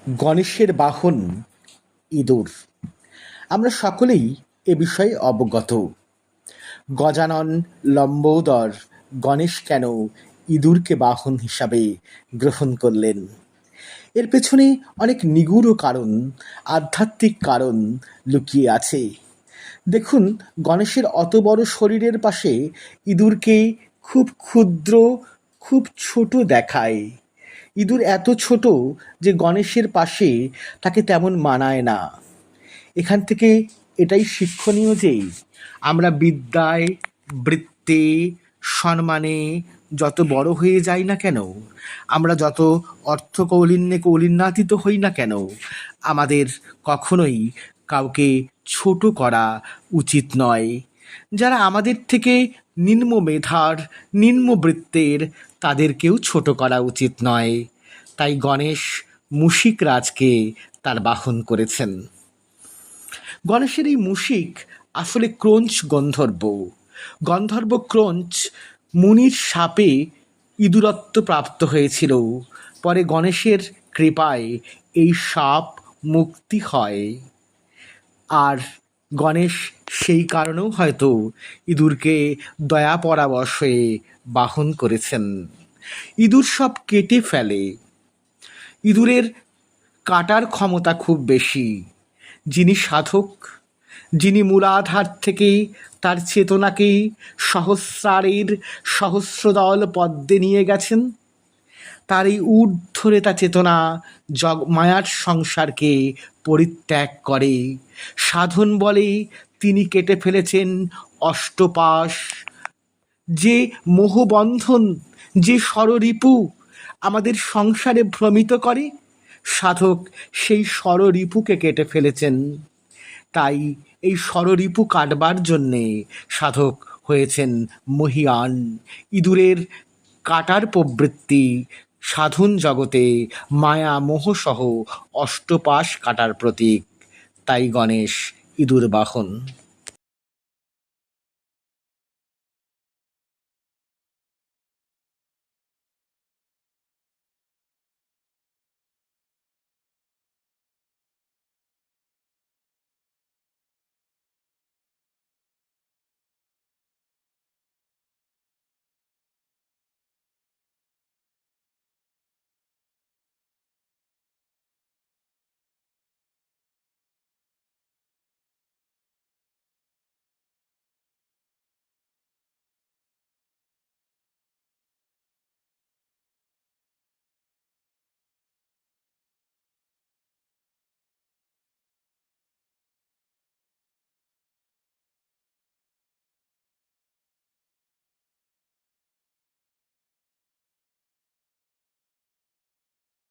গণেশের বাহন ইঁদুর। আমরা সকলেই এ বিষয়ে অবগত। গজানন লম্বোদর গণেশ কেন ইঁদুরকে বাহন হিসাবে গ্রহণ করলেন? এর পেছনে অনেক নিগূঢ় কারণ, আধ্যাত্মিক কারণ লুকিয়ে আছে। দেখুন, গণেশের অত বড় শরীরের পাশে ইঁদুরকে খুব ক্ষুদ্র, খুব ছোট দেখায়। ইঁদুর এত ছোট যে গণেশের পাশে তাকে তেমন মানায় না। এখান থেকে এটাই শিক্ষণীয় যে আমরা বিদ্যায়, বৃত্তে, সম্মানে যত বড় হয়ে যাই না কেন, আমরা যত অর্থকৌলিন্যে কৌলিন্যাতীত হই না কেন, আমাদের কখনোই কাউকে ছোট করা উচিত নয়। যারা আমাদের থেকে নিম্ন মেধার, নিম্ন বৃত্তের, তাদেরকেও ছোট করা উচিত নয়। তাই গণেশ মুশিক রাজকে তার বাহন করেছেন। গণেশের এই মুশিক আসলে ক্রোঞ্চ গন্ধর্ব। গন্ধর্ব ক্রোঞ্চ মুনির শাপে ইঁদুরত্ব প্রাপ্ত হয়েছিল। পরে গণেশের কৃপায় এই শাপ মুক্তি হয়। আর গণেশ সেই কারণেও হয়তো ইঁদুরকে দয়া পরাবশে বাহন করেছেন। ইঁদুর সব কেটে ফেলে। ইঁদুরের কাটার ক্ষমতা খুব বেশি। যিনি সাধক, যিনি মূলাধার থেকে তার চেতনাকে সহস্রারের সহস্রদল পদ্মে নিয়ে গেছেন, তার এই ঊর্ধ্বরেতা চেতনা মায়ার সংসারকে পরিত্যাগ করে। সাধন বলে তিনি কেটে ফেলেছেন অষ্টপাশ। যে মোহবন্ধন, যে ষড়রিপু আমাদের সংসারে ভ্রমিত করে, সাধক সেই ষড়রিপুকে কেটে ফেলেছেন। তাই এই ষড়রিপু কাটবার জন্যে সাধক হয়েছেন মহীয়ান। ইঁদুরের কাটার প্রবৃত্তি সাধন জগতে মায়া মোহসহ অষ্টপাশ কাটার প্রতীক। তাই গণেশ ইঁদুর বাহন।